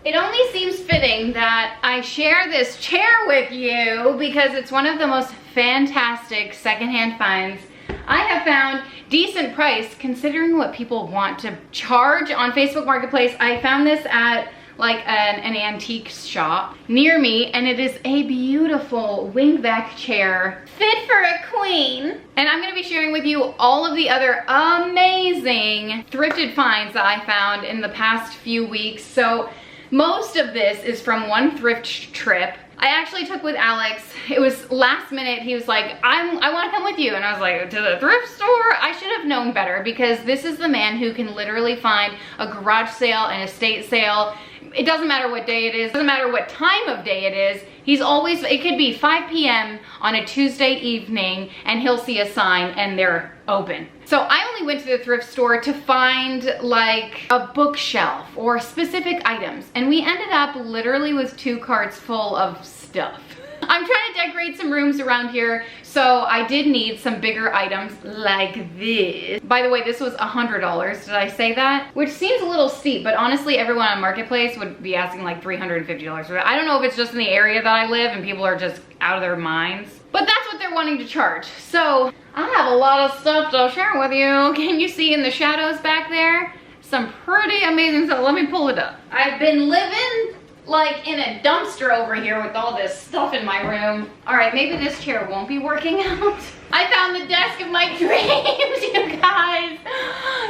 It only seems fitting that I share this chair with you because it's one of the most fantastic secondhand finds I have found. Decent price considering what people want to charge on Facebook Marketplace. I found this at like an antique shop near me, and it is a beautiful wingback chair fit for a queen. And I'm gonna be sharing with you all of the other amazing thrifted finds that I found in the past few weeks. So most of this is from one thrift trip I actually took with Alex. It was last minute. He was like, I want to come with you. And I was like, to the thrift store? I should have known better, because this is the man who can literally find a garage sale, an estate sale. It doesn't matter what day it is. It doesn't matter what time of day it is. He's always, it could be 5 p.m. on a Tuesday evening and he'll see a sign and they're open. So I only went to the thrift store to find like a bookshelf or specific items. And we ended up literally with 2 carts full of stuff. I'm trying to decorate some rooms around here, so I did need some bigger items like this. By the way, this was $100. Did I say that? Which seems a little steep, but honestly, everyone on Marketplace would be asking like $350 for it. I don't know if it's just in the area that I live and people are just out of their minds, but that's what they're wanting to charge. So I have a lot of stuff to share with you. Can you see in the shadows back there? Some pretty amazing stuff. Let me pull it up. I've been living like in a dumpster over here with all this stuff in my room. All right, maybe this chair won't be working out. I found the desk of my dreams, you guys.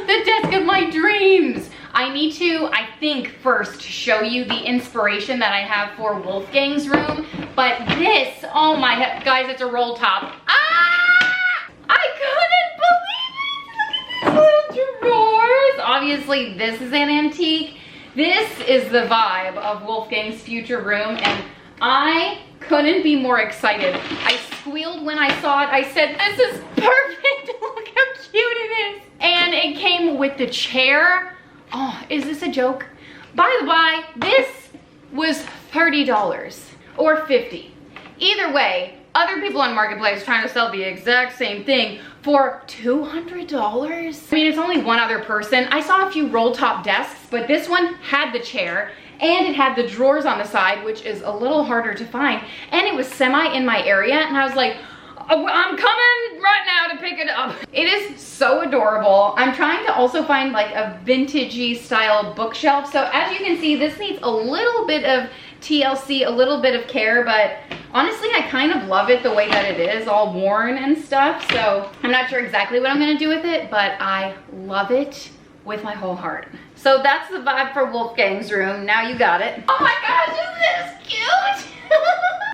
The desk of my dreams. I need to, I think, first show you the inspiration that I have for Wolfgang's room. But this, oh my, guys, it's a roll top. Ah! I couldn't believe it. Look at these little drawers. Obviously, this is an antique. This is the vibe of Wolfgang's future room, and I couldn't be more excited. I squealed when I saw it. I said, this is perfect. Look how cute it is. And it came with the chair. Oh, is this a joke? By the by, this was $30 or $50. Either way, other people on Marketplace trying to sell the exact same thing for $200. I mean, it's only one other person. I saw a few roll top desks, but this one had the chair and it had the drawers on the side, which is a little harder to find. And it was semi in my area. And I was like, oh, I'm coming right now to pick it up. It is so adorable. I'm trying to also find like a vintagey style bookshelf. So as you can see, this needs a little bit of TLC, a little bit of care, but honestly, I kind of love it the way that it is, all worn and stuff. So I'm not sure exactly what I'm gonna do with it, but I love it with my whole heart. So that's the vibe for Wolfgang's room. Now you got it. Oh my gosh, isn't this cute?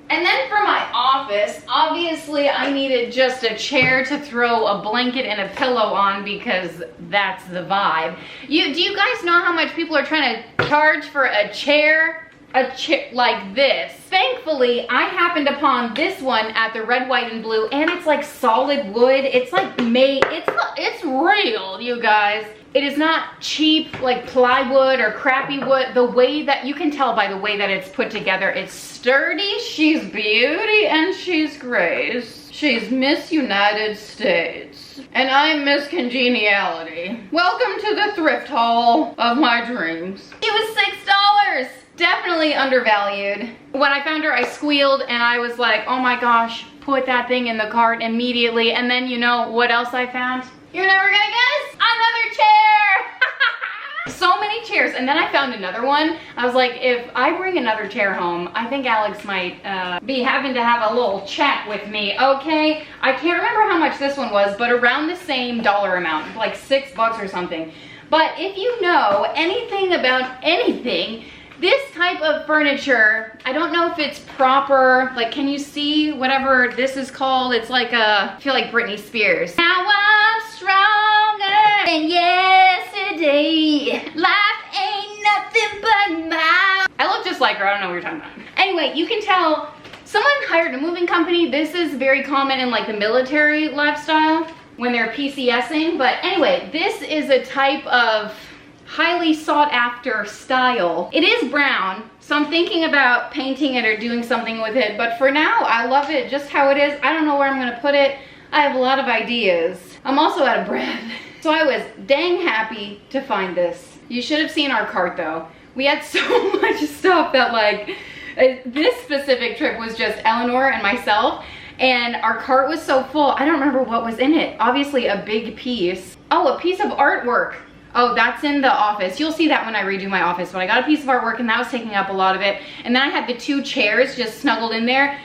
And then for my office, obviously I needed just a chair to throw a blanket and a pillow on because that's the vibe. Do you guys know how much people are trying to charge for a chair? A chair like this. Thankfully, I happened upon this one at the Red, White, and Blue, and it's like solid wood. It's like made, it's real, you guys. It is not cheap like plywood or crappy wood. The way that, you can tell by the way that it's put together, it's sturdy, she's beauty, and she's grace. She's Miss United States. And I'm Miss Congeniality. Welcome to the thrift haul of my dreams. It was $6. Definitely undervalued. When I found her, I squealed and I was like, oh my gosh, put that thing in the cart immediately. And then you know what else I found? You're never gonna guess, another chair. So many chairs. And then I found another one. I was like, if I bring another chair home, I think Alex might be having to have a little chat with me, okay? I can't remember how much this one was, but around the same dollar amount, like $6 or something. But if you know anything about anything, this type of furniture, I don't know if it's proper, like can you see whatever this is called? It's like I feel like Britney Spears. Now I'm stronger than yesterday. Life ain't nothing but my... I look just like her, I don't know what you're talking about. Anyway, you can tell someone hired a moving company. This is very common in like the military lifestyle when they're PCSing. But anyway, this is a type of highly sought after style. It is brown, so I'm thinking about painting it or doing something with it, but for now, I love it just how it is. I don't know where I'm gonna put it. I have a lot of ideas. I'm also out of breath. So I was dang happy to find this. You should have seen our cart though. We had so much out that like, this specific trip was just Eleanor and myself, and our cart was so full, I don't remember what was in it. Obviously a big piece. Oh, a piece of artwork. Oh, that's in the office. You'll see that when I redo my office, but I got a piece of artwork and that was taking up a lot of it. And then I had the 2 chairs just snuggled in there.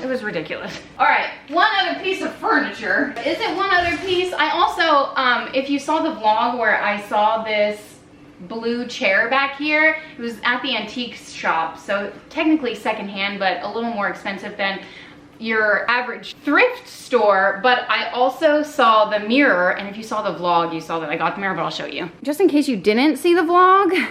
It was ridiculous. All right, one other piece of furniture. Is it one other piece? I also, if you saw the vlog where I saw this blue chair back here, it was at the antique shop. So technically secondhand, but a little more expensive than your average thrift store. But I also saw the mirror, and if you saw the vlog, you saw that I got the mirror, but I'll show you. Just in case you didn't see the vlog,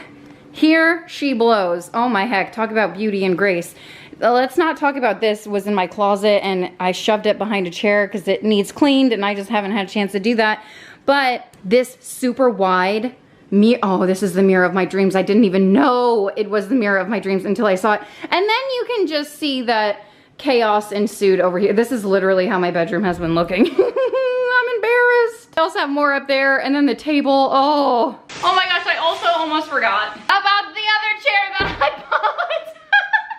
here she blows. Oh my heck, talk about beauty and grace. Let's not talk about this. It was in my closet and I shoved it behind a chair because it needs cleaned and I just haven't had a chance to do that. But this super wide mirror, oh, this is the mirror of my dreams. I didn't even know it was the mirror of my dreams until I saw it. And then you can just see that chaos ensued over here. This is literally how my bedroom has been looking. I'm embarrassed. I also have more up there, and then the table. Oh my gosh, I also almost forgot about the other chair that I bought.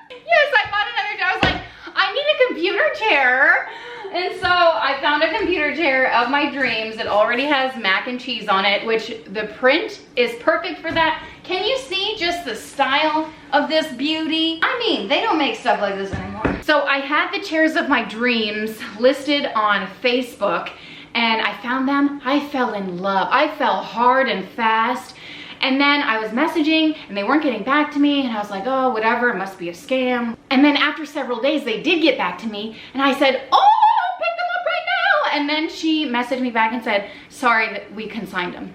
Yes, I bought another chair. I was like, I need a computer chair. And so I found a computer chair of my dreams that already has mac and cheese on it, which the print is perfect for that. Can you see just the style of this beauty? I mean, they don't make stuff like this anymore. So I had the chairs of my dreams listed on Facebook, and I found them. I fell in love. I fell hard and fast. And then I was messaging and they weren't getting back to me, and I was like, oh, whatever, it must be a scam. And then after several days, they did get back to me, and I said, oh, I'll pick them up right now. And then she messaged me back and said, sorry, that we consigned them.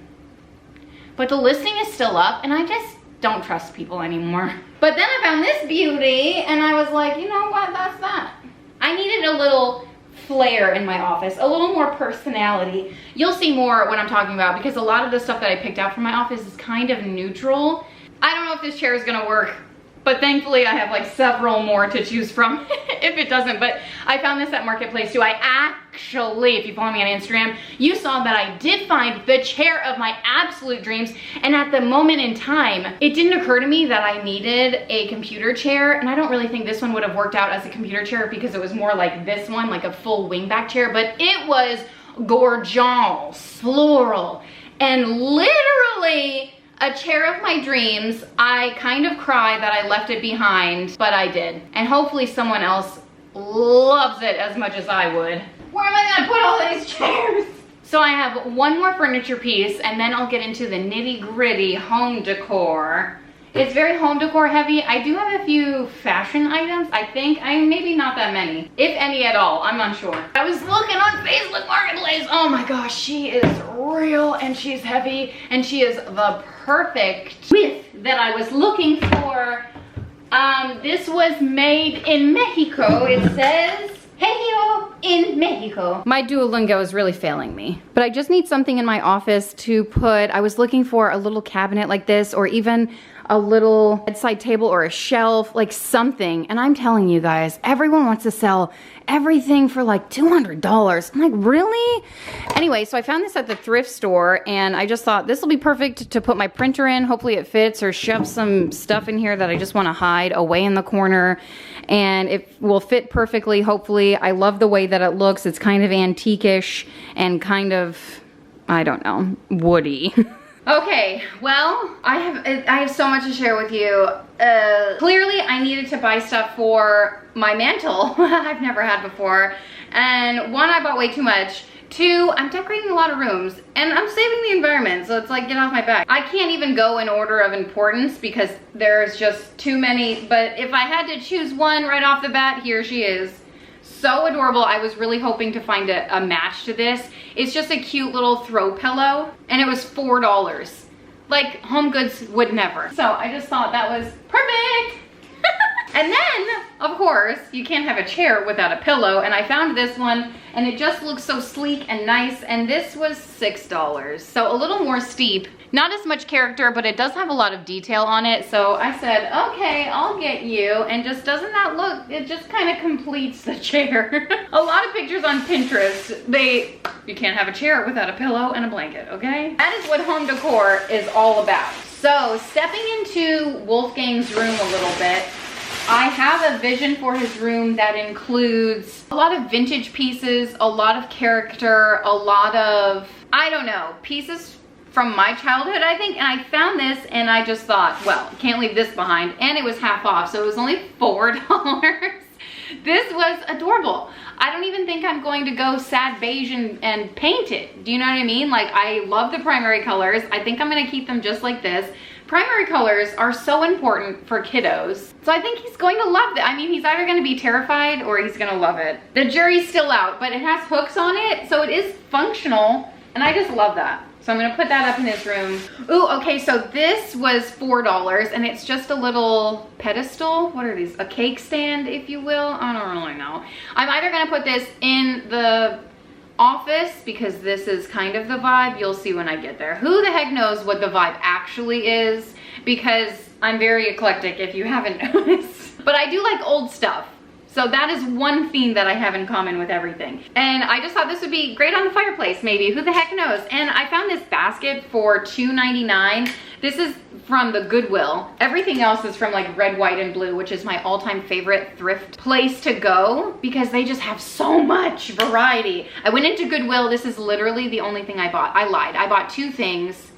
But the listing is still up, and I just don't trust people anymore. But then I found this beauty, and I was like, you know what, that's that. I needed a little flair in my office, a little more personality. You'll see more what I'm talking about, because a lot of the stuff that I picked out for my office is kind of neutral. I don't know if this chair is gonna work, but thankfully I have like several more to choose from if it doesn't. But I found this at Marketplace too. I actually, if you follow me on Instagram, you saw that I did find the chair of my absolute dreams. And at the moment in time, it didn't occur to me that I needed a computer chair. And I don't really think this one would have worked out as a computer chair, because it was more like this one, like a full wingback chair. But it was gorgeous, floral, and literally a chair of my dreams. I kind of cry that I left it behind, but I did. And hopefully someone else loves it as much as I would. Where am I gonna put all these chairs? So I have one more furniture piece, and then I'll get into the nitty-gritty home decor. It's very home decor heavy. I do have a few fashion items, I think. Maybe not that many, if any at all, I'm unsure. I was looking on Facebook Marketplace. Oh my gosh, she is real, and she's heavy, and she is the perfect width that I was looking for. This was made in Mexico. It says, Heyo in Mexico. My Duolingo is really failing me, but I just need something in my office to put. I was looking for a little cabinet like this, or even a little bedside table or a shelf, like something. And I'm telling you guys, everyone wants to sell everything for like $200. I'm like, really? Anyway, so I found this at the thrift store, and I just thought this will be perfect to put my printer in. Hopefully it fits, or shove some stuff in here that I just want to hide away in the corner. And it will fit perfectly, hopefully. I love the way that it looks. It's kind of antique-ish and kind of, I don't know, woody. Okay, well, I have so much to share with you. Clearly, I needed to buy stuff for my mantle I've never had before. And one, I bought way too much. Two, I'm decorating a lot of rooms, and I'm saving the environment, so it's like, get off my back. I can't even go in order of importance because there's just too many, but if I had to choose one right off the bat, here she is. So adorable. I was really hoping to find a match to this. It's just a cute little throw pillow, and it was $4. Like, Home Goods would never. So I just thought that was perfect. And then, of course, you can't have a chair without a pillow, and I found this one, and it just looks so sleek and nice, and this was $6. So a little more steep. Not as much character, but it does have a lot of detail on it, so I said, okay, I'll get you. And just, doesn't that look, it just kind of completes the chair. A lot of pictures on Pinterest, you can't have a chair without a pillow and a blanket, okay? That is what home decor is all about. So stepping into Wolfgang's room a little bit, I have a vision for his room that includes a lot of vintage pieces, a lot of character, a lot of, I don't know, pieces from my childhood, I think. And I found this and I just thought, well, can't leave this behind. And it was half off, so it was only $4. This was adorable. I don't even think I'm going to go sad beige and paint it. Do you know what I mean? Like, I love the primary colors. I think I'm gonna keep them just like this. Primary colors are so important for kiddos. So I think he's going to love it. I mean, he's either gonna be terrified or he's gonna love it. The jury's still out, but it has hooks on it, so it is functional, and I just love that. So I'm gonna put that up in his room. Ooh, okay, so this was $4, and it's just a little pedestal. What are these? A cake stand, if you will? I don't really know. I'm either gonna put this in the office because this is kind of the vibe. You'll see when I get there. Who the heck knows what the vibe actually is, because I'm very eclectic if you haven't noticed. But I do like old stuff. So that is one theme that I have in common with everything. And I just thought this would be great on the fireplace, maybe. Who the heck knows? And I found this basket for $2.99. This is from the Goodwill. Everything else is from like Red, White, and Blue, which is my all-time favorite thrift place to go because they just have so much variety. I went into Goodwill. This is literally the only thing I bought. I lied. I bought 2 things,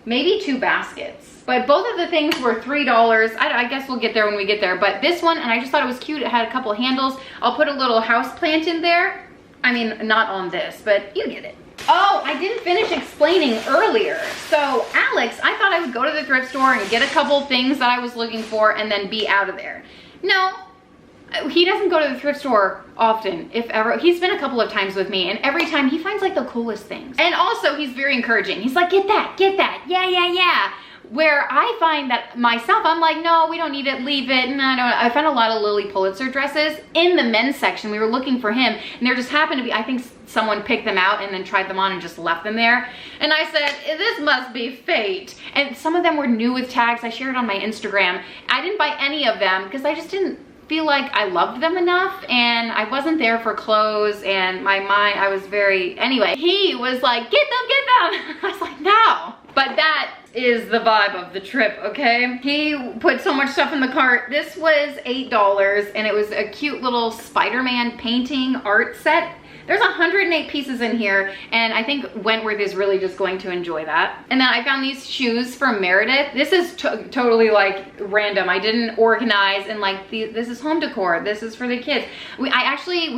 maybe 2 baskets. But both of the things were $3. I guess we'll get there when we get there. But this one, and I just thought it was cute. It had a couple handles. I'll put a little house plant in there. I mean, not on this, but you get it. Oh, I didn't finish explaining earlier. So Alex, I thought I would go to the thrift store and get a couple things that I was looking for and then be out of there. No, he doesn't go to the thrift store often, if ever. He's been a couple of times with me, and every time he finds like the coolest things. And also he's very encouraging. He's like, get that, yeah, yeah, yeah. Where I find that myself, I'm like, no, we don't need it, leave it. And I found a lot of Lily Pulitzer dresses in the men's section. We were looking for him, and there just happened to be, I think someone picked them out and then tried them on and just left them there. And I said, this must be fate. And some of them were new with tags. I shared on my Instagram. I didn't buy any of them because I just didn't feel like I loved them enough, and I wasn't there for clothes, and my mind, I was very, anyway, he was like, get them, get them. I was like, no. But that is the vibe of the trip, okay? He put so much stuff in the cart. This was $8, and it was a cute little Spider-Man painting art set. There's 108 pieces in here, and I think Wentworth is really just going to enjoy that. And then I found these shoes from Meredith. This is totally like random. I didn't organize, and like this is home decor. This is for the kids. We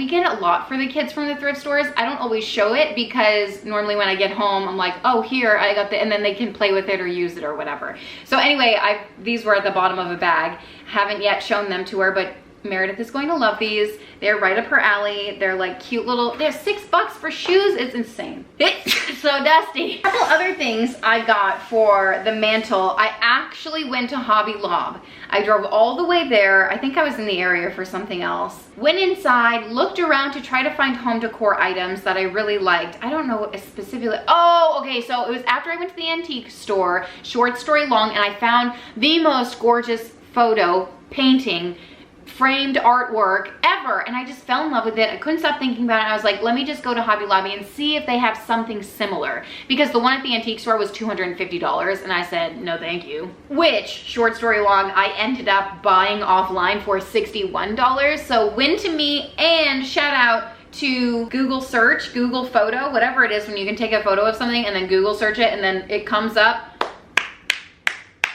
get a lot for the kids from the thrift stores. I don't always show it because normally when I get home, I'm like, oh, here, I got the, and then they can play with it or use it or whatever. So anyway, these were at the bottom of a bag. Haven't yet shown them to her, but Meredith is going to love these. They're right up her alley. They're like cute little, they're $6 for shoes. It's insane. It's so dusty. A couple other things I got for the mantle. I actually went to Hobby Lobby. I drove all the way there. I think I was in the area for something else. Went inside, looked around to try to find home decor items that I really liked. I don't know specifically. Oh, okay, so it was after I went to the antique store, short story long, and I found the most gorgeous photo painting framed artwork ever, and I just fell in love with it. I couldn't stop thinking about it. I was like, let me just go to Hobby Lobby and see if they have something similar, because the one at the antique store was $250, and I said no thank you, which, short story long, I ended up buying offline for $61. So win to me, and shout out to Google search, Google photo, whatever it is when you can take a photo of something and then Google search it and then it comes up.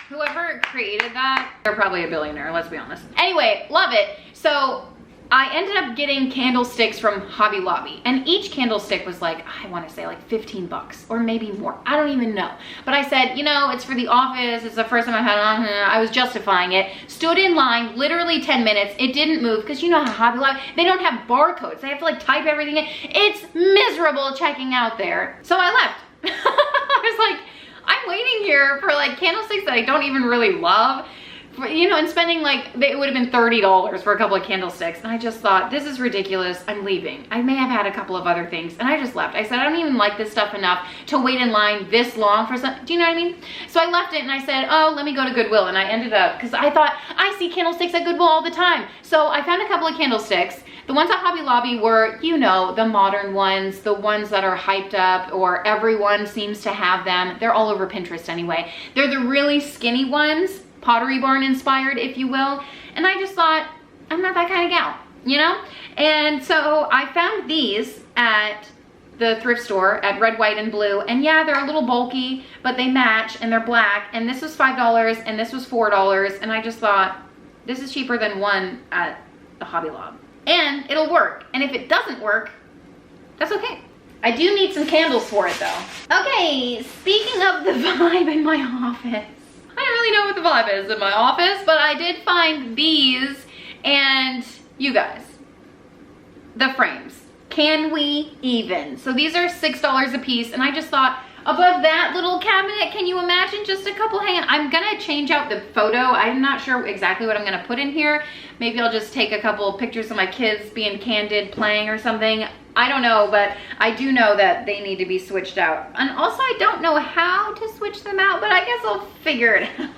Whoever created that, they're probably a billionaire, let's be honest. Anyway, love it. So I ended up getting candlesticks from Hobby Lobby, and each candlestick was like, I want to say like 15 bucks or maybe more. I don't even know. But I said, you know, it's for the office. It's the first time I had it. I was justifying it. Stood in line, literally 10 minutes. It didn't move because you know how Hobby Lobby, they don't have barcodes. They have to like type everything in. It's miserable checking out there. So I left. I was like, I'm waiting here for like candlesticks that I don't even really love for, you know, and spending like, it would have been $30 for a couple of candlesticks. And I just thought, this is ridiculous. I'm leaving. I may have had a couple of other things. And I just left. I said, I don't even like this stuff enough to wait in line this long for some, do you know what I mean? So I left it and I said, oh, let me go to Goodwill. And I ended up, because I thought, I see candlesticks at Goodwill all the time. So I found a couple of candlesticks. The ones at Hobby Lobby were, you know, the modern ones, the ones that are hyped up or everyone seems to have them. They're all over Pinterest anyway. They're the really skinny ones, Pottery Barn inspired, if you will. And I just thought, I'm not that kind of gal, you know? And so I found these at the thrift store at Red, White, and Blue. And yeah, they're a little bulky, but they match and they're black. And this was $5 and this was $4. And I just thought, this is cheaper than one at the Hobby Lobby. And it'll work. And if it doesn't work, that's okay. I do need some candles for it though. Okay, speaking of the vibe in my office. I don't really know what the vibe is in my office, but I did find these and you guys, the frames. Can we even? So these are $6 a piece and I just thought, above that little cabinet, can you imagine just a couple hanging? I'm gonna change out the photo. I'm not sure exactly what I'm gonna put in here. Maybe I'll just take a couple of pictures of my kids being candid, playing or something. I don't know, but I do know that they need to be switched out. And also I don't know how to switch them out, but I guess I'll figure it out.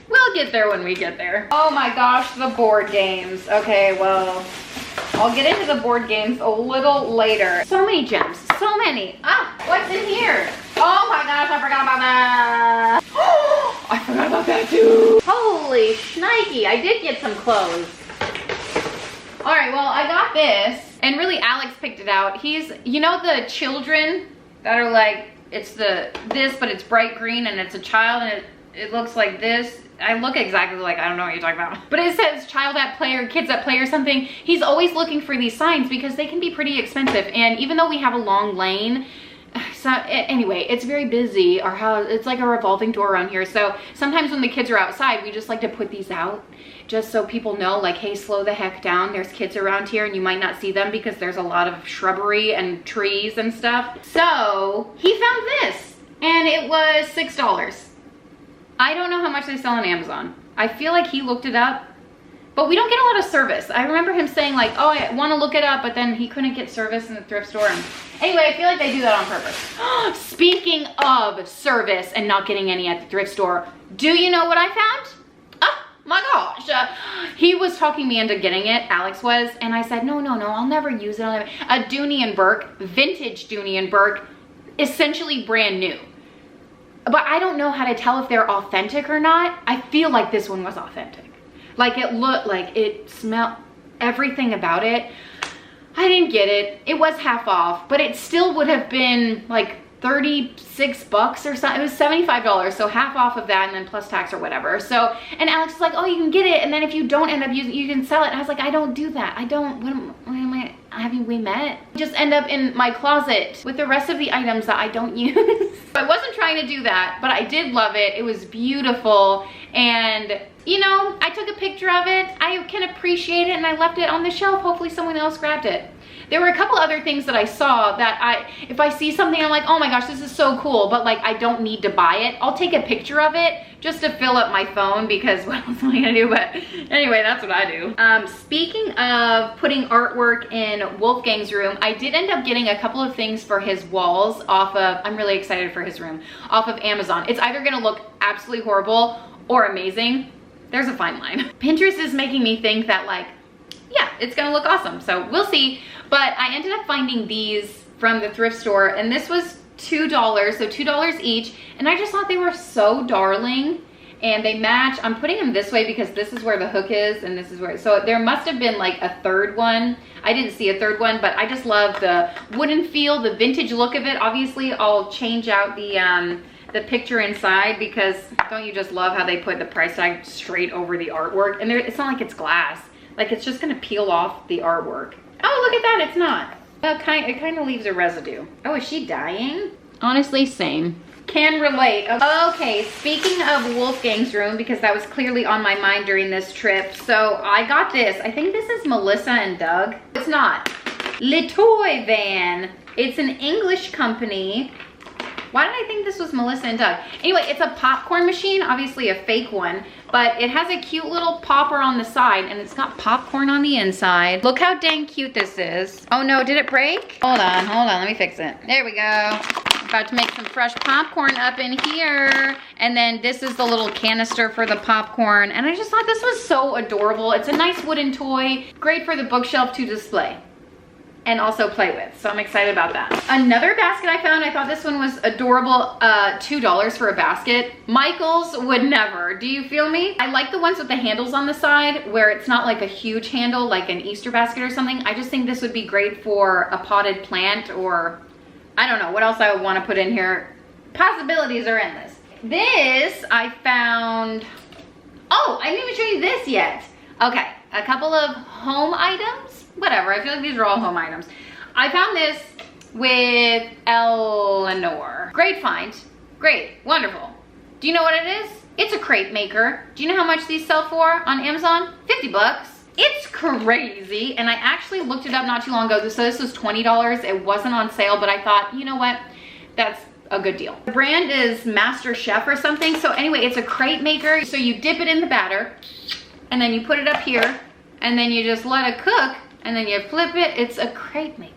We'll get there when we get there. Oh my gosh, the board games. Okay, well, I'll get into the board games a little later. So many gems, so many. Ah, what's in here? Oh my gosh, I forgot about that. Oh, I forgot about that too. Holy shnikey, I did get some clothes. All right, well, I got this. And really, Alex picked it out. He's, you know the children that are like, it's this, but it's bright green and it's a child and it looks like this. I look exactly like, I don't know what you're talking about. But it says child at play or kids at play or something. He's always looking for these signs because they can be pretty expensive. And even though we have a long lane, so anyway, it's very busy. Our house, it's like a revolving door around here. So sometimes when the kids are outside, we just like to put these out just so people know, like, hey, slow the heck down. There's kids around here and you might not see them because there's a lot of shrubbery and trees and stuff. So he found this and it was $6. I don't know how much they sell on Amazon. I feel like he looked it up, but we don't get a lot of service. I remember him saying like, oh, I want to look it up, but then he couldn't get service in the thrift store. And anyway, I feel like they do that on purpose. Speaking of service and not getting any at the thrift store, do you know what I found? Oh my gosh. He was talking me into getting it, Alex was, and I said, no, I'll never use it. A Dooney & Bourke, vintage Dooney & Bourke, essentially brand new. But I don't know how to tell if they're authentic or not. I feel like this one was authentic. Like it looked, like it smelled, everything about it. I didn't get it. It was half off, but it still would have been like 36 bucks or something. It was $75, so half off of that and then plus tax or whatever. So, and Alex was like, oh, you can get it, and then if you don't end up using it, you can sell it. And I was like, I don't do that. I don't, what am I, haven't we met? Just end up in my closet with the rest of the items that I don't use. I wasn't trying to do that, but I did love it. It was beautiful. And you know, I took a picture of it. I can appreciate it and I left it on the shelf. Hopefully someone else grabbed it. There were a couple other things that I saw that if I see something, I'm like, oh my gosh, this is so cool, but like, I don't need to buy it. I'll take a picture of it just to fill up my phone because what else am I gonna do? But anyway, that's what I do. Speaking of putting artwork in Wolfgang's room, I did end up getting a couple of things for his walls off of, I'm really excited for his room, off of Amazon. It's either gonna look absolutely horrible or amazing. There's a fine line. Pinterest is making me think that like, yeah, it's gonna look awesome. So we'll see. But I ended up finding these from the thrift store and this was $2, so $2 each. And I just thought they were so darling and they match. I'm putting them this way because this is where the hook is and this is where, so there must have been like a third one. I didn't see a third one, but I just love the wooden feel, the vintage look of it. Obviously I'll change out the picture inside because don't you just love how they put the price tag straight over the artwork? And it's not like it's glass. Like it's just gonna peel off the artwork. Oh, look at that, it's not. It kind of leaves a residue. Oh, is she dying? Honestly, same. Can relate. Okay, speaking of Wolfgang's room, because that was clearly on my mind during this trip. So I got this. I think this is Melissa and Doug. It's not. Le Toy Van. It's an English company. Why did I think this was Melissa and Doug? Anyway, it's a popcorn machine, obviously a fake one, but it has a cute little popper on the side and it's got popcorn on the inside. Look how dang cute this is. Oh no, did it break? Hold on, let me fix it. There we go. About to make some fresh popcorn up in here. And then this is the little canister for the popcorn. And I just thought this was so adorable. It's a nice wooden toy, great for the bookshelf to display and also play with. So I'm excited about that. Another basket I found, I thought this one was adorable. $2 for a basket. Michael's would never. Do you feel me? I like the ones with the handles on the side where it's not like a huge handle like an Easter basket or something. I just think this would be great for a potted plant, or I don't know what else I would want to put in here. Possibilities are endless. This I found, oh, I didn't even show you this yet. Okay, a couple of home items. Whatever, I feel like these are all home items. I found this with Eleanor. Great find, great, wonderful. Do you know what it is? It's a crepe maker. Do you know how much these sell for on Amazon? 50 bucks. It's crazy, and I actually looked it up not too long ago. So this was $20. It wasn't on sale, but I thought, you know what? That's a good deal. The brand is Master Chef or something. So anyway, it's a crepe maker. So you dip it in the batter, and then you put it up here, and then you just let it cook, and then you flip it. It's a crepe maker.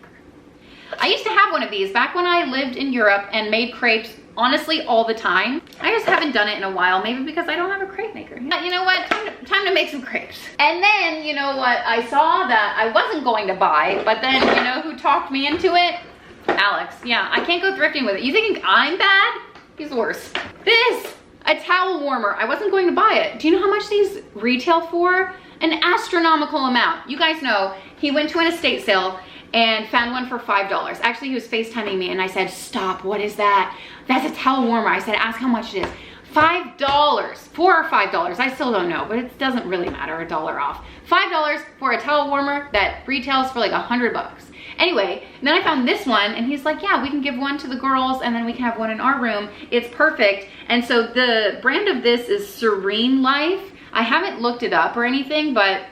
I used to have one of these back when I lived in Europe and made crepes, honestly, all the time. I just haven't done it in a while, maybe because I don't have a crepe maker. You know what, time to make some crepes. And then, you know what, I saw that I wasn't going to buy, but then, you know who talked me into it? Alex. Yeah, I can't go thrifting with it. You think I'm bad? He's worse. This, a towel warmer. I wasn't going to buy it. Do you know how much these retail for? An astronomical amount. You guys know, he went to an estate sale and found one for $5. Actually, he was FaceTiming me and I said, stop, what is that? That's a towel warmer. I said, ask how much it is. $5, $4 or $5, I still don't know, but it doesn't really matter, $1 off. $5 for a towel warmer that retails for like 100 bucks. Anyway, then I found this one and he's like, yeah, we can give one to the girls and then we can have one in our room. It's perfect. And so the brand of this is Serene Life. I haven't looked it up or anything, but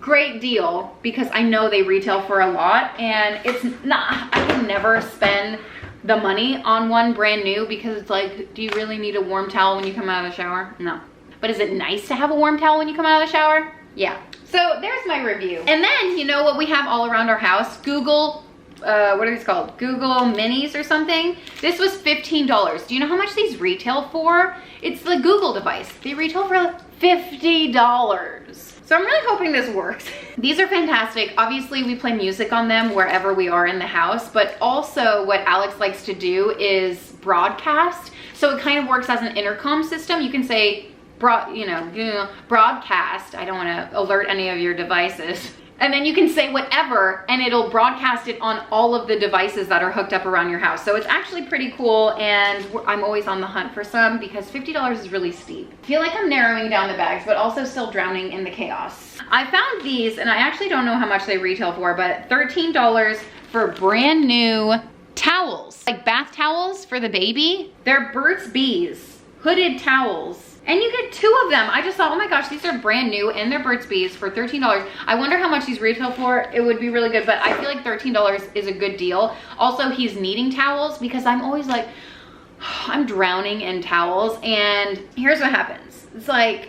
great deal because I know they retail for a lot, and it's not, I would never spend the money on one brand new because it's like, do you really need a warm towel when you come out of the shower? No. But is it nice to have a warm towel when you come out of the shower? Yeah. So there's my review. And then, you know what we have all around our house? Google, what are these called? Google Minis or something. This was $15. Do you know how much these retail for? It's the Google device. They retail for $50. So I'm really hoping this works. These are fantastic. Obviously we play music on them wherever we are in the house, but also what Alex likes to do is broadcast. So it kind of works as an intercom system. You can say, broadcast. I don't want to alert any of your devices. And then you can say whatever and it'll broadcast it on all of the devices that are hooked up around your house. So it's actually pretty cool, and I'm always on the hunt for some because $50 is really steep. I feel like I'm narrowing down the bags, but also still drowning in the chaos. I found these, and I actually don't know how much they retail for, but $13 for brand new towels, like bath towels for the baby. They're Burt's Bees hooded towels. And you get 2 of them. I just thought, oh my gosh, these are brand new and they're Burt's Bees for $13. I wonder how much these retail for. It would be really good, but I feel like $13 is a good deal. Also, he's needing towels because I'm always like, I'm drowning in towels. And here's what happens. It's like,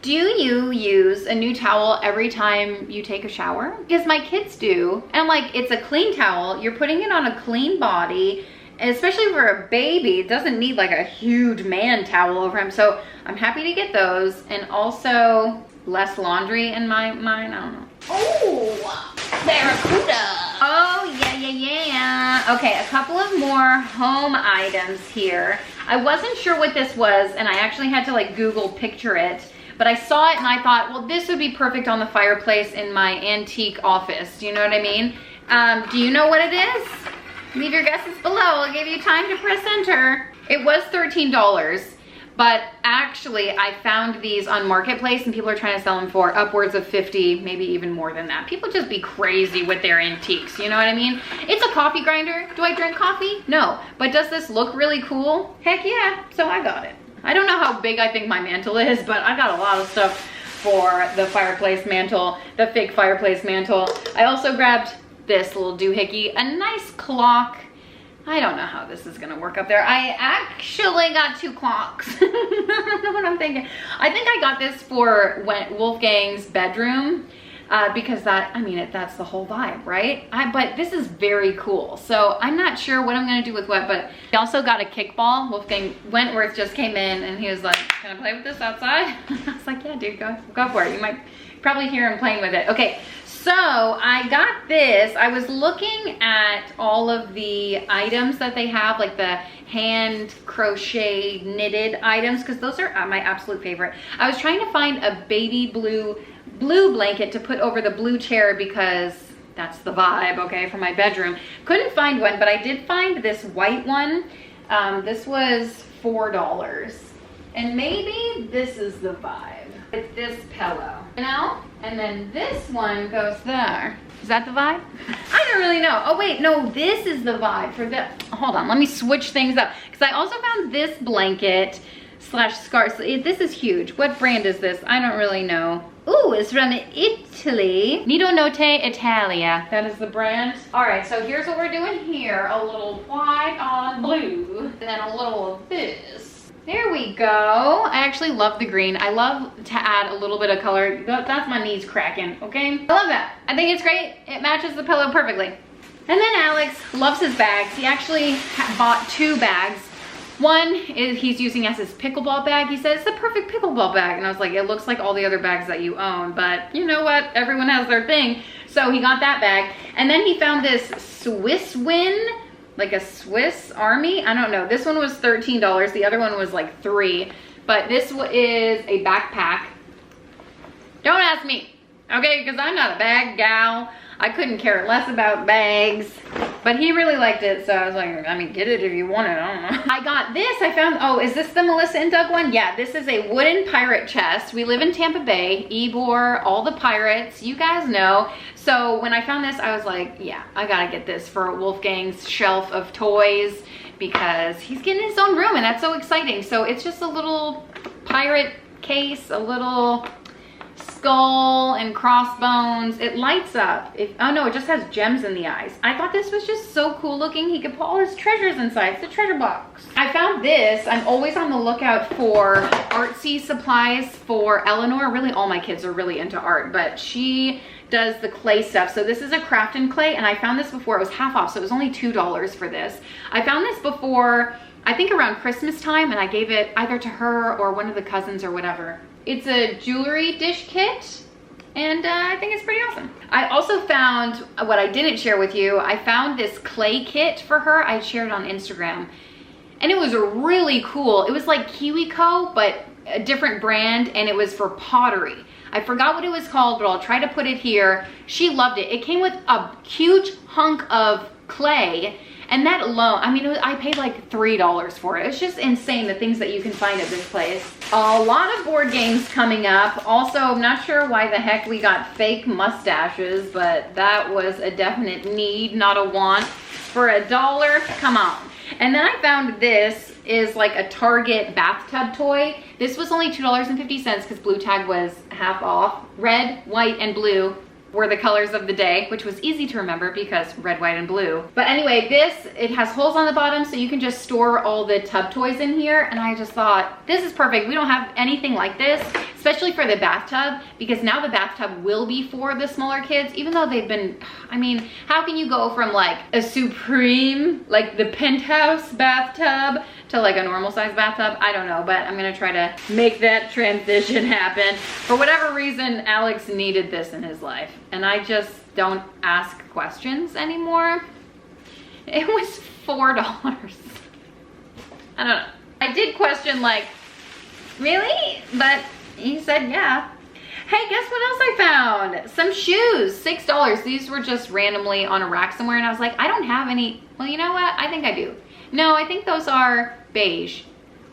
do you use a new towel every time you take a shower? Because my kids do. And I'm like, it's a clean towel. You're putting it on a clean body. And especially for a baby, it doesn't need like a huge man towel over him. So I'm happy to get those. And also less laundry in my mind, I don't know. Oh, Barracuda. Oh, yeah. Okay, a couple of more home items here. I wasn't sure what this was, and I actually had to like Google picture it. But I saw it and I thought, well, this would be perfect on the fireplace in my antique office. Do you know what I mean? Do you know what it is? Leave your guesses below. I'll give you time to press enter. It was $13, but actually I found these on Marketplace and people are trying to sell them for upwards of $50, maybe even more than that. People just be crazy with their antiques, you know what I mean? It's a coffee grinder. Do I drink coffee? No. But does this look really cool? Heck yeah, so I got it. I don't know how big I think my mantle is, but I got a lot of stuff for the fireplace mantle, the fake fireplace mantle. I also grabbed this little doohickey, a nice clock I don't know how this is gonna work up there. I actually got 2 clocks. I don't know what I'm thinking. I think I got this for Wolfgang's bedroom because that's the whole vibe, right? But this is very cool. So I'm not sure what I'm gonna do with what, but he also got a kickball. Wolfgang Wentworth just came in and he was like, can I play with this outside? I was like, yeah, dude, go for it. You might probably hear him playing with it. Okay. So I got this. I was looking at all of the items that they have, like the hand crochet knitted items, because those are my absolute favorite. I was trying to find a baby blue blanket to put over the blue chair because that's the vibe, okay, for my bedroom. Couldn't find one, but I did find this white one. This was $4. And maybe this is the vibe. It's this pillow, you know? And then this one goes there. Is that the vibe? I don't really know. Oh wait, no, this is the vibe for this. Hold on, let me switch things up. Because I also found this blanket / scarf. This is huge. What brand is this? I don't really know. Ooh, it's from Italy. Nido Notte Italia. That is the brand. All right, so here's what we're doing here. A little white on blue. And then a little of this. There we go. I actually love the green. I love to add a little bit of color. That's my knees cracking, okay? I love that. I think it's great. It matches the pillow perfectly. And then Alex loves his bags. He actually bought 2 bags. One is he's using as his pickleball bag. He said, it's the perfect pickleball bag. And I was like, it looks like all the other bags that you own, but you know what? Everyone has their thing. So he got that bag. And then he found this Swiss Win, like a Swiss Army. I don't know. This one was $13. The other one was like $3. But this is a backpack. Don't ask me, okay? Because I'm not a bag gal. I couldn't care less about bags. But he really liked it, so I was like, I mean, get it if you want it, I don't know. I got this, I found, oh, is this the Melissa and Doug one? Yeah, this is a wooden pirate chest. We live in Tampa Bay, Ybor, all the pirates, you guys know. So when I found this, I was like, yeah, I gotta get this for Wolfgang's shelf of toys because he's getting his own room and that's so exciting. So it's just a little pirate case, a little skull and crossbones. It lights up. Oh no, it just has gems in the eyes. I thought this was just so cool looking. He could put all his treasures inside. It's a treasure box. I found this. I'm always on the lookout for artsy supplies for Eleanor. Really, all my kids are really into art, but she does the clay stuff. So this is a craft and clay, and I found this before. It was half off, so it was only $2 for this. I found this before, I think around Christmas time, and I gave it either to her or one of the cousins or whatever. It's a jewelry dish kit, and I think it's pretty awesome. I also found, what I didn't share with you, I found this clay kit for her. I shared it on Instagram, and it was really cool. It was like KiwiCo, but a different brand, and it was for pottery. I forgot what it was called, but I'll try to put it here. She loved it. It came with a huge hunk of clay, and that alone, I mean, I paid like $3 for it. It's just insane the things that you can find at this place. A lot of board games coming up. Also, I'm not sure why the heck we got fake mustaches, but that was a definite need, not a want. For $1, come on. And then I found this is like a Target bathtub toy. This was only $2.50 because Blue Tag was half off. Red, white, and blue were the colors of the day, which was easy to remember because red, white, and blue. But anyway, it has holes on the bottom so you can just store all the tub toys in here. And I just thought, this is perfect. We don't have anything like this, especially for the bathtub, because now the bathtub will be for the smaller kids, even though they've been, I mean, how can you go from like a Supreme, like the penthouse bathtub to like a normal size bathtub? I don't know, but I'm gonna try to make that transition happen. For whatever reason, Alex needed this in his life, and I just don't ask questions anymore. It was $4. I don't know. I did question like, really? But he said, yeah. Hey, guess what else I found? Some shoes, $6. These were just randomly on a rack somewhere, and I was like, I don't have any. Well, you know what? I think I do. No, I think those are beige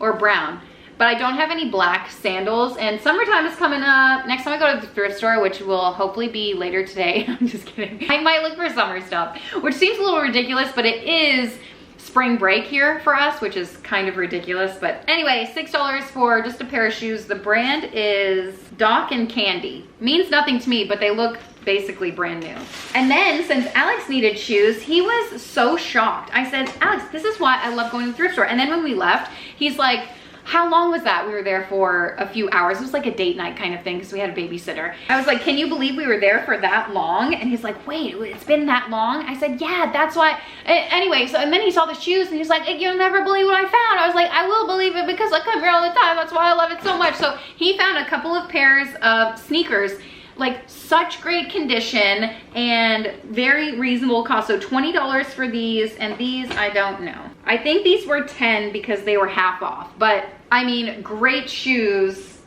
or brown, but I don't have any black sandals, and summertime is coming up. Next time I go to the thrift store, which will hopefully be later today, I'm just kidding. I might look for summer stuff, which seems a little ridiculous, but it is spring break here for us, which is kind of ridiculous. But anyway, $6 for just a pair of shoes. The brand is Doc and Candy. Means nothing to me, but they look basically brand new. And then since Alex needed shoes, he was so shocked. I said, Alex, this is why I love going to the thrift store. And then when we left, he's like, how long was that? We were there for a few hours. It was like a date night kind of thing because we had a babysitter. I was like, can you believe we were there for that long? And he's like, wait, it's been that long? I said, yeah, that's why. Anyway, so and then he saw the shoes and he's like, you'll never believe what I found. I was like, I will believe it because I come here all the time. That's why I love it so much. So he found a couple of pairs of sneakers, like such great condition and very reasonable cost. So $20 for these, and these, I don't know. I think these were 10 because they were half off, but I mean, great shoes.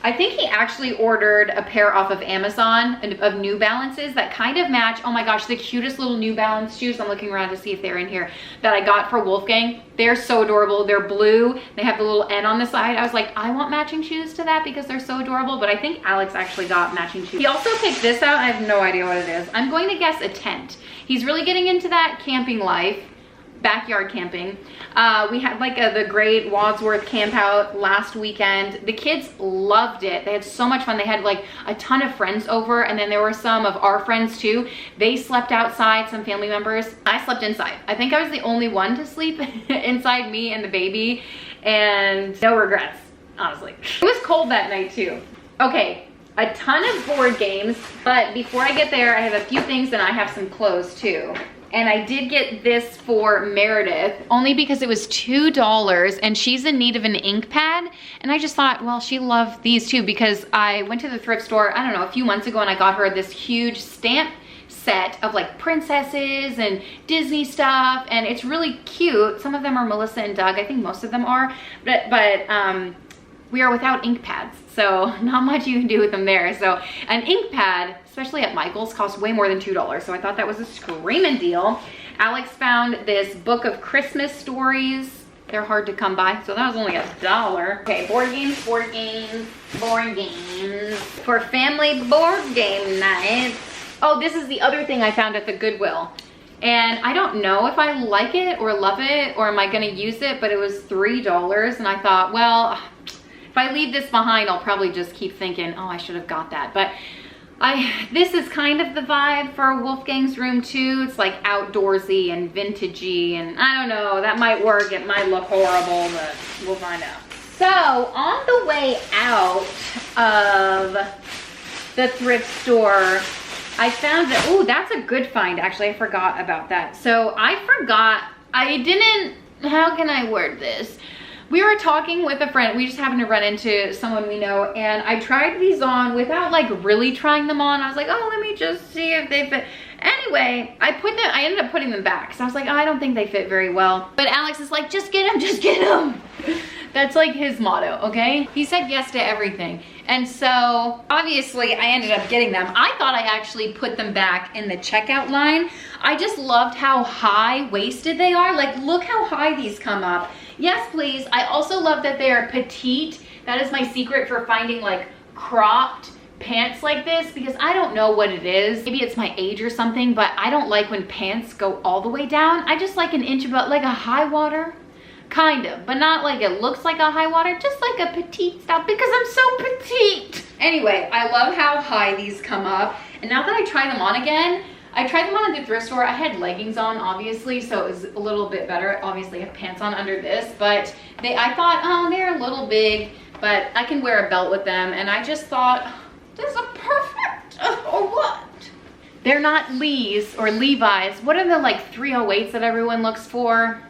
I think he actually ordered a pair off of Amazon of New Balances that kind of match. Oh my gosh, the cutest little New Balance shoes. I'm looking around to see if they're in here that I got for Wolfgang. They're so adorable. They're blue. They have the little N on the side. I was like, I want matching shoes to that because they're so adorable, but I think Alex actually got matching shoes. He also picked this out. I have no idea what it is. I'm going to guess a tent. He's really getting into that camping life. Backyard camping. We had like the great Wadsworth camp out last weekend. The kids loved it. They had so much fun. They had like a ton of friends over, and then there were some of our friends too. They slept outside, some family members. I slept inside. I think I was the only one to sleep inside, me and the baby, and no regrets, honestly. It was cold that night too. Okay, a ton of board games, but before I get there, I have a few things and I have some clothes too. And I did get this for Meredith only because it was $2 and she's in need of an ink pad. And I just thought, well, she loved these too because I went to the thrift store, I don't know, a few months ago, and I got her this huge stamp set of like princesses and Disney stuff, and it's really cute. Some of them are Melissa and Doug. I think most of them are, but we are without ink pads, so not much you can do with them there. So an ink pad, especially at Michael's, costs way more than $2, so I thought that was a screaming deal. Alex found this book of Christmas stories. They're hard to come by, so that was only $1. Okay, board games, board games, board games. For family board game night. Oh, this is the other thing I found at the Goodwill. And I don't know if I like it or love it or am I gonna use it, but it was $3, and I thought, well, if I leave this behind, I'll probably just keep thinking, oh, I should have got that. But this is kind of the vibe for Wolfgang's room too. It's like outdoorsy and vintagey, and I don't know, that might work. It might look horrible, but we'll find out. So on the way out of the thrift store, I found that, oh, that's a good find. Actually, I forgot about that. So I didn't, how can I word this? We were talking with a friend. We just happened to run into someone we know, and I tried these on without like really trying them on. I was like, oh, let me just see if they fit. Anyway, I ended up putting them back. So I was like, oh, I don't think they fit very well. But Alex is like, just get them, just get them. That's like his motto, okay? He said yes to everything. And so obviously I ended up getting them. I thought I actually put them back in the checkout line. I just loved how high-waisted they are. Like, look how high these come up. Yes, please. I also love that they are petite. That is my secret for finding like cropped pants like this, because I don't know what it is. Maybe it's my age or something, but I don't like when pants go all the way down. I just like an inch above, like a high water. Kind of, but not like it looks like a high water, just like a petite style because I'm so petite. Anyway, I love how high these come up. And now that I try them on again, I tried them on at the thrift store. I had leggings on, obviously, so it was a little bit better. Obviously, I have pants on under this, but I thought, oh, they're a little big, but I can wear a belt with them. And I just thought, this is perfect, or what? They're not Lee's or Levi's. What are the like 308s that everyone looks for?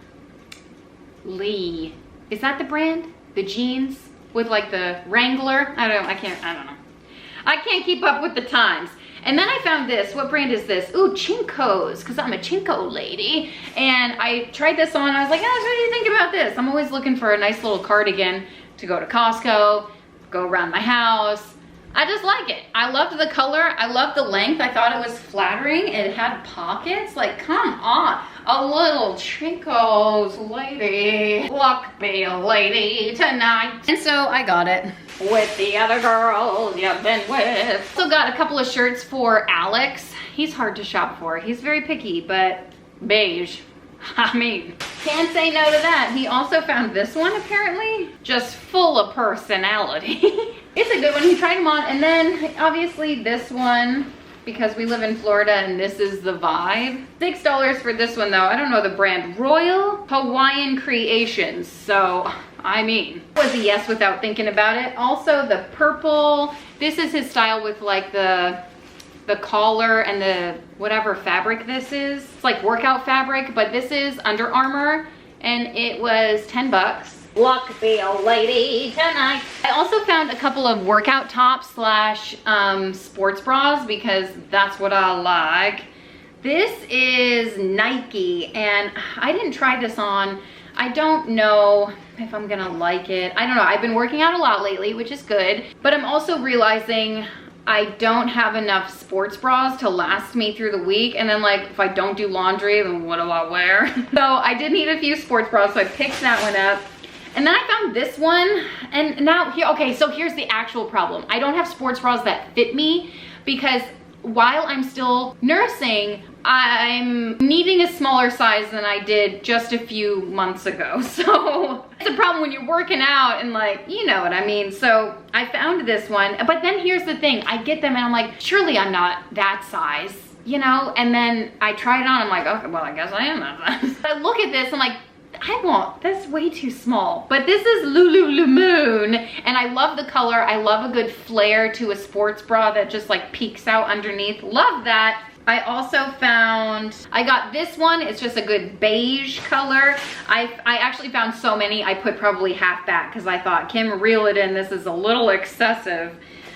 Lee. Is that the brand? The jeans with like the Wrangler? I don't know. I can't keep up with the times. And then I found this. What brand is this? Ooh, Chinkos, because I'm a Chinko lady. And I tried this on. I was like, Alex, what do you think about this? I'm always looking for a nice little cardigan to go to Costco, go around my house. I just like it. I loved the color. I loved the length. I thought it was flattering. It had pockets. Like, come on. A little Chinkos lady. Look me a lady tonight. And so I got it with the other girls you've been with. Also got a couple of shirts for Alex. He's hard to shop for. He's very picky, but beige. I mean, can't say no to that. He also found this one apparently, just full of personality. It's a good one. He tried them on, and then obviously this one, because we live in Florida and this is the vibe. $6 for this one though. I don't know the brand. Royal Hawaiian Creations. So, I mean, was a yes without thinking about it. Also the purple. This is his style with like the collar and the whatever fabric this is. It's like workout fabric, but this is Under Armour and it was 10 bucks. Luck be a lady tonight. I also found a couple of workout tops slash sports bras because that's what I like. This is Nike and I didn't try this on. I don't know if I'm gonna like it. I don't know. I've been working out a lot lately, which is good, but I'm also realizing I don't have enough sports bras to last me through the week. And then like, if I don't do laundry, then what do I wear? So I did need a few sports bras, so I picked that one up. And then I found this one, and now here, okay, so here's the actual problem. I don't have sports bras that fit me because while I'm still nursing, I'm needing a smaller size than I did just a few months ago. So it's a problem when you're working out and like, you know what I mean? So I found this one, but then here's the thing. I get them and I'm like, surely I'm not that size, you know? And then I try it on, I'm like, okay, well, I guess I am that size. I look at this, I'm like, that's way too small. But this is Lululemon, and I love the color. I love a good flare to a sports bra that just like peeks out underneath. Love that. I also found, I got this one. It's just a good beige color. I actually found so many, I put probably half back because I thought, Kim, reel it in. This is a little excessive.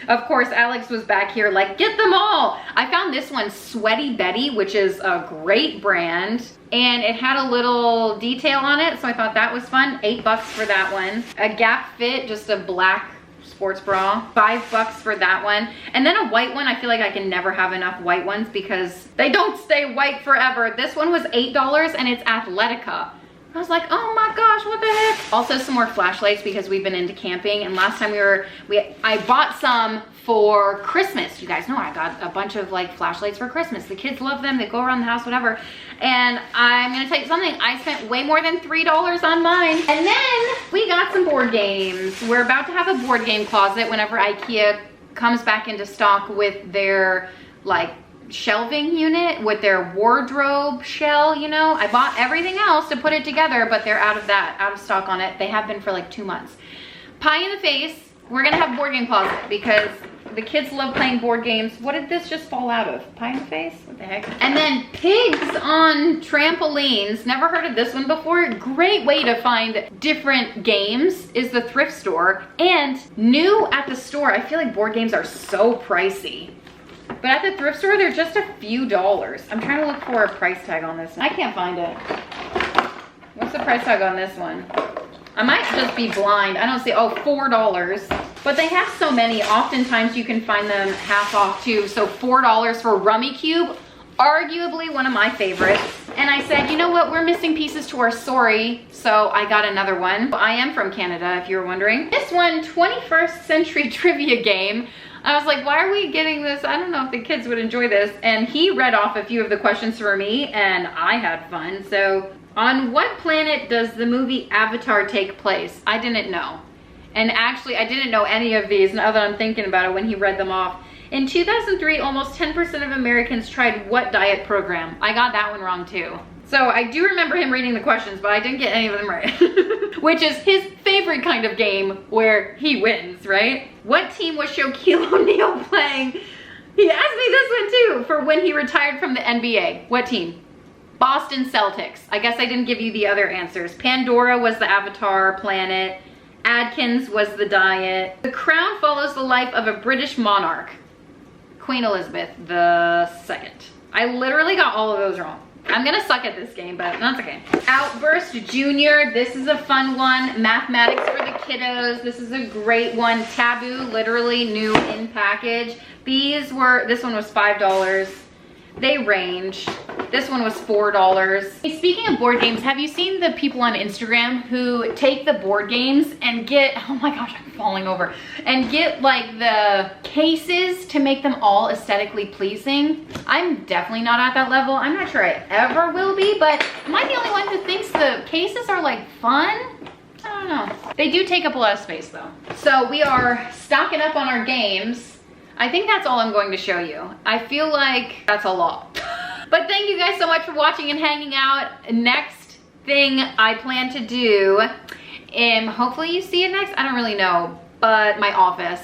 Of course, Alex was back here like, get them all. I found this one, Sweaty Betty, which is a great brand. And it had a little detail on it, so I thought that was fun. 8 bucks for that one. A Gap Fit, just a black sports bra. 5 bucks for that one. And then a white one. I feel like I can never have enough white ones because they don't stay white forever. This one was $8 and it's Athletica. I was like, oh my gosh, what the heck? Also some more flashlights because we've been into camping, and last time I bought some for Christmas. You guys know I got a bunch of like flashlights for Christmas. The kids love them, they go around the house, whatever. And I'm gonna tell you something, I spent way more than $3 on mine. And then we got some board games. We're about to have a board game closet whenever IKEA comes back into stock with their like shelving unit, with their wardrobe shell, you know. I bought everything else to put it together, but they're out of stock on it. They have been for like 2 months. Pie in the face, we're gonna have board game closet because the kids love playing board games. What did this just fall out of? Pie in the face? What the heck? And then pigs on trampolines. Never heard of this one before. Great way to find different games is the thrift store. And new at the store, I feel like board games are so pricey. But at the thrift store, they're just a few dollars. I'm trying to look for a price tag on this one. I can't find it. What's the price tag on this one? I might just be blind. I don't see, oh, $4. But they have so many. Oftentimes you can find them half off too. So $4 for Rummy Cube, arguably one of my favorites. And I said, you know what? We're missing pieces to our story. So I got another one. I am from Canada, if you were wondering. This one, 21st Century Trivia Game. I was like, why are we getting this? I don't know if the kids would enjoy this. And he read off a few of the questions for me and I had fun. So, on what planet does the movie Avatar take place? I didn't know. And actually, I didn't know any of these now that I'm thinking about it when he read them off. In 2003, almost 10% of Americans tried what diet program? I got that one wrong too. So I do remember him reading the questions, but I didn't get any of them right. Which is his favorite kind of game where he wins, right? What team was Shaquille O'Neal playing? He asked me this one too, for when he retired from the NBA. What team? Boston Celtics. I guess I didn't give you the other answers. Pandora was the Avatar planet. Adkins was the diet. The crown follows the life of a British monarch. Queen Elizabeth II. I literally got all of those wrong. I'm gonna suck at this game, but that's okay. Outburst Junior, this is a fun one. Mathematics for the kiddos, this is a great one. Taboo, literally new in package. This one was $5. They range. This one was $4. Hey, speaking of board games, have you seen the people on Instagram who take the board games and get, oh my gosh, I'm falling over, and get like the cases to make them all aesthetically pleasing? I'm definitely not at that level. I'm not sure I ever will be, but am I the only one who thinks the cases are like fun? I don't know. They do take up a lot of space though. So we are stocking up on our games. I think that's all I'm going to show you. I feel like that's a lot. But thank you guys so much for watching and hanging out. Next thing I plan to do, and hopefully you see it next, I don't really know, but my office.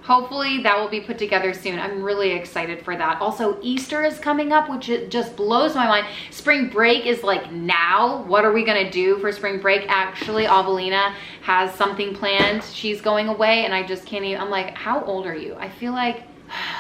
Hopefully that will be put together soon. I'm really excited for that. Also, Easter is coming up, which it just blows my mind. Spring break is like now. What are we gonna do for spring break? Actually, Avelina has something planned. She's going away and I just can't even, I'm like, how old are you? I feel like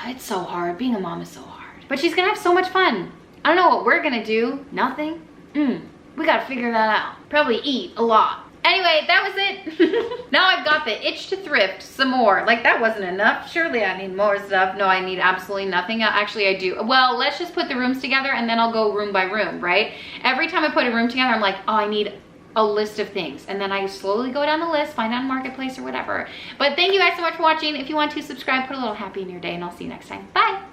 it's so hard. Being a mom is so hard. But she's gonna have so much fun. I don't know what we're gonna do. Nothing. We gotta figure that out. Probably eat a lot. Anyway, that was it. Now I've got the itch to thrift some more. Like that wasn't enough. Surely I need more stuff. No, I need absolutely nothing. Actually, I do. Well, let's just put the rooms together and then I'll go room by room, right? Every time I put a room together, I'm like, oh, I need a list of things. And then I slowly go down the list, find out Marketplace or whatever. But thank you guys so much for watching. If you want to subscribe, put a little happy in your day and I'll see you next time. Bye.